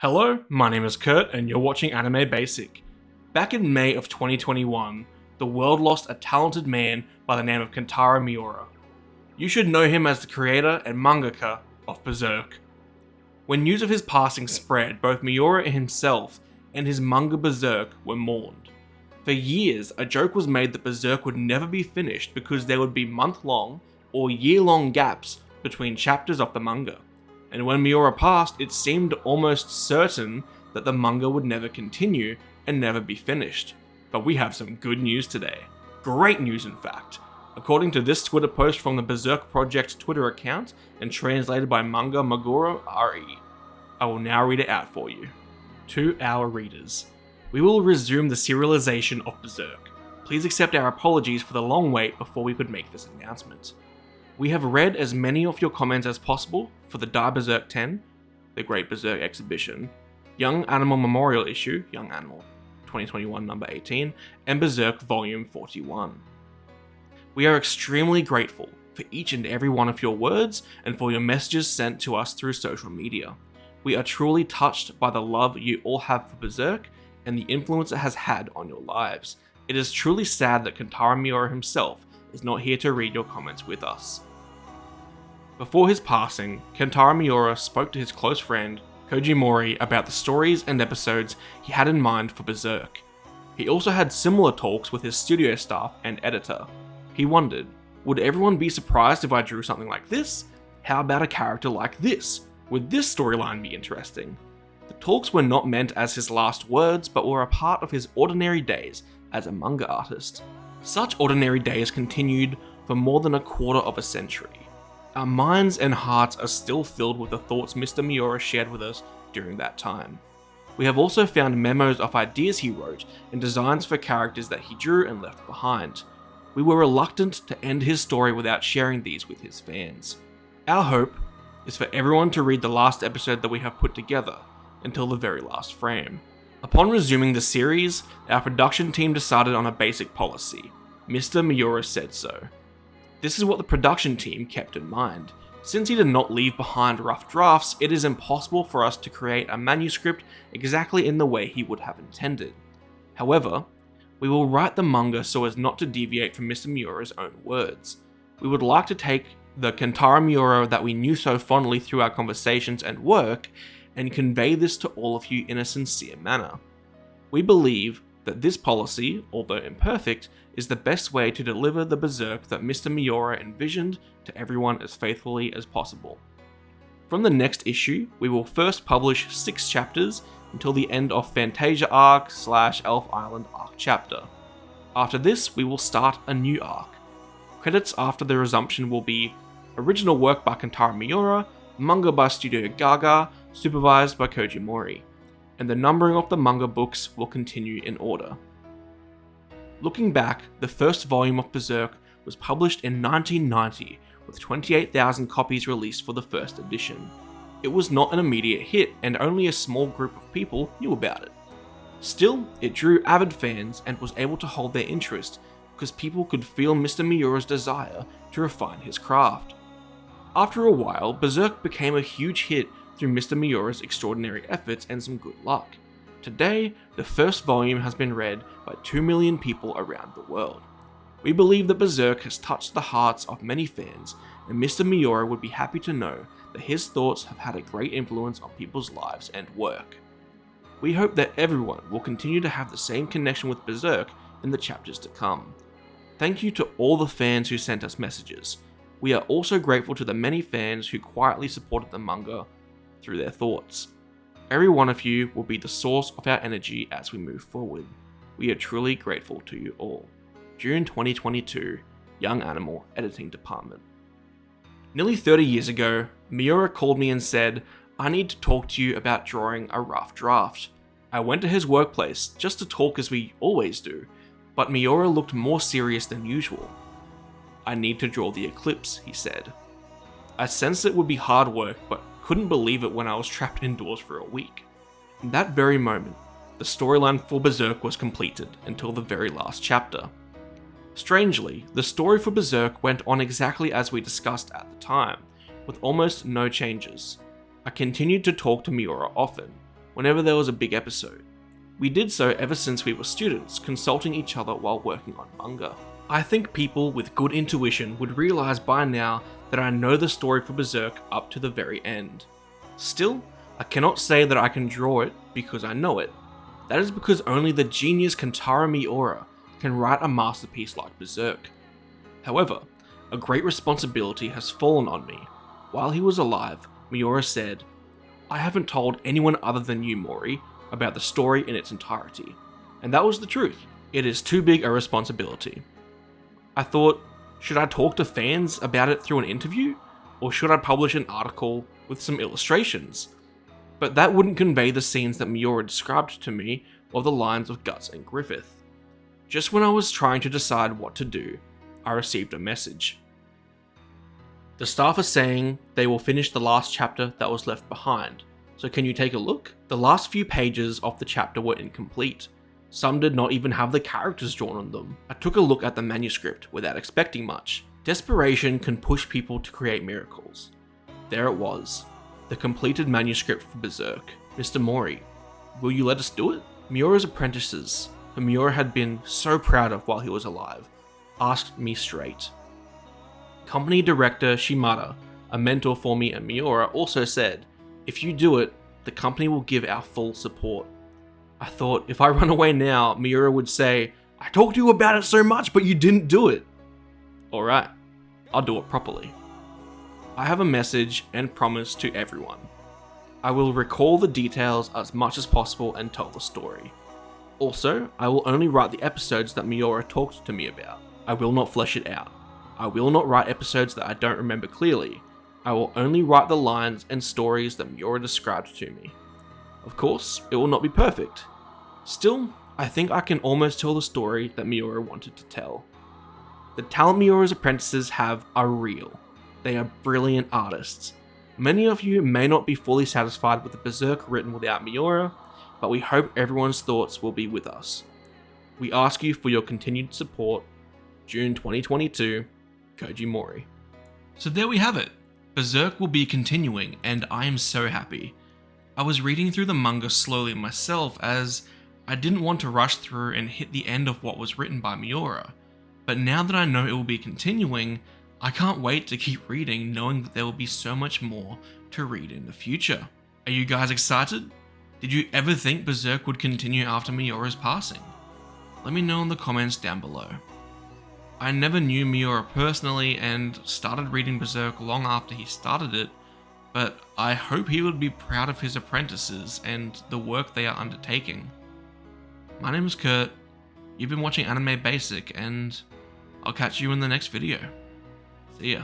Hello, my name is Kurt and you're watching Anime Basic. Back in May of 2021, the world lost a talented man by the name of Kentaro Miura. You should know him as the creator and mangaka of Berserk. When news of his passing spread, both Miura himself and his manga Berserk were mourned. For years, a joke was made that Berserk would never be finished because there would be month-long or year-long gaps between chapters of the manga. And when Miura passed, it seemed almost certain that the manga would never continue and never be finished. But we have some good news today. Great news, in fact. According to this Twitter post from the Berserk Project Twitter account and translated by Manga Maguro RE, I will now read it out for you. To our readers, we will resume the serialization of Berserk. Please accept our apologies for the long wait before we could make this announcement. We have read as many of your comments as possible for the Die Berserk 10, the Great Berserk Exhibition, Young Animal Memorial Issue, Young Animal 2021 number 18, and Berserk Volume 41. We are extremely grateful for each and every one of your words and for your messages sent to us through social media. We are truly touched by the love you all have for Berserk and the influence it has had on your lives. It is truly sad that Kentaro Miura himself is not here to read your comments with us. Before his passing, Kentaro Miura spoke to his close friend, Koji Mori, about the stories and episodes he had in mind for Berserk. He also had similar talks with his studio staff and editor. He wondered, would everyone be surprised if I drew something like this? How about a character like this? Would this storyline be interesting? The talks were not meant as his last words, but were a part of his ordinary days as a manga artist. Such ordinary days continued for more than a quarter of a century. Our minds and hearts are still filled with the thoughts Mr. Miura shared with us during that time. We have also found memos of ideas he wrote and designs for characters that he drew and left behind. We were reluctant to end his story without sharing these with his fans. Our hope is for everyone to read the last episode that we have put together until the very last frame. Upon resuming the series, our production team decided on a basic policy. Mr. Miura said so. This is what the production team kept in mind. Since he did not leave behind rough drafts, it is impossible for us to create a manuscript exactly in the way he would have intended. However, we will write the manga so as not to deviate from Mr. Miura's own words. We would like to take the Kentaro Miura that we knew so fondly through our conversations and work and convey this to all of you in a sincere manner. We believe that this policy, although imperfect, is the best way to deliver the Berserk that Mr. Miura envisioned to everyone as faithfully as possible. From the next issue, we will first publish 6 chapters until the end of Fantasia Arc / Elf Island Arc chapter. After this, we will start a new arc. Credits after the resumption will be original work by Kentaro Miura, manga by Studio Gaga, supervised by Koji Mori, and the numbering of the manga books will continue in order. Looking back, the first volume of Berserk was published in 1990 with 28,000 copies released for the first edition. It was not an immediate hit and only a small group of people knew about it. Still, it drew avid fans and was able to hold their interest because people could feel Mr. Miura's desire to refine his craft. After a while, Berserk became a huge hit through Mr. Miura's extraordinary efforts and some good luck. Today, the first volume has been read by 2 million people around the world. We believe that Berserk has touched the hearts of many fans, and Mr. Miura would be happy to know that his thoughts have had a great influence on people's lives and work. We hope that everyone will continue to have the same connection with Berserk in the chapters to come. Thank you to all the fans who sent us messages. We are also grateful to the many fans who quietly supported the manga through their thoughts. Every one of you will be the source of our energy as we move forward. We are truly grateful to you all. June 2022, Young Animal Editing Department. Nearly 30 years ago, Miura called me and said, "I need to talk to you about drawing a rough draft." I went to his workplace just to talk as we always do, but Miura looked more serious than usual. "I need to draw the eclipse," he said. I sensed it would be hard work, but couldn't believe it when I was trapped indoors for a week. In that very moment, the storyline for Berserk was completed until the very last chapter. Strangely, the story for Berserk went on exactly as we discussed at the time, with almost no changes. I continued to talk to Miura often. whenever there was a big episode. We did so ever since we were students, consulting each other while working on manga. I think people with good intuition would realize by now that I know the story for Berserk up to the very end. Still, I cannot say that I can draw it because I know it. That is because only the genius Kentaro Miura can write a masterpiece like Berserk. However, a great responsibility has fallen on me. While he was alive, Miura said, "I haven't told anyone other than you, Mori, about the story in its entirety." And that was the truth. It is too big a responsibility. I thought, should I talk to fans about it through an interview? Or should I publish an article with some illustrations? But that wouldn't convey the scenes that Miura described to me or the lines of Guts and Griffith. Just when I was trying to decide what to do, I received a message. The staff are saying they will finish the last chapter that was left behind, so can you take a look? The last few pages of the chapter were incomplete. Some did not even have the characters drawn on them. I took a look at the manuscript without expecting much. Desperation can push people to create miracles. There it was, the completed manuscript for Berserk. Mr. Mori, will you let us do it? Miura's apprentices, whom Miura had been so proud of while he was alive, asked me straight. Company director Shimada, a mentor for me and Miura, also said, "If you do it, the company will give our full support." I thought, if I run away now, Miura would say, "I talked to you about it so much, but you didn't do it." Alright, I'll do it properly. I have a message and promise to everyone. I will recall the details as much as possible and tell the story. Also, I will only write the episodes that Miura talked to me about. I will not flesh it out. I will not write episodes that I don't remember clearly. I will only write the lines and stories that Miura described to me. Of course, it will not be perfect. Still, I think I can almost tell the story that Miura wanted to tell. The talent Miura's apprentices have are real. They are brilliant artists. Many of you may not be fully satisfied with the Berserk written without Miura, but we hope everyone's thoughts will be with us. We ask you for your continued support. June 2022, Koji Mori. So there we have it. Berserk will be continuing, and I am so happy. I was reading through the manga slowly myself as I didn't want to rush through and hit the end of what was written by Miura. But now that I know it will be continuing, I can't wait to keep reading knowing that there will be so much more to read in the future. Are you guys excited? Did you ever think Berserk would continue after Miura's passing? Let me know in the comments down below. I never knew Miura personally and started reading Berserk long after he started it, but I hope he would be proud of his apprentices and the work they are undertaking. My name is Kurt, you've been watching Anime Basic, and I'll catch you in the next video. See ya.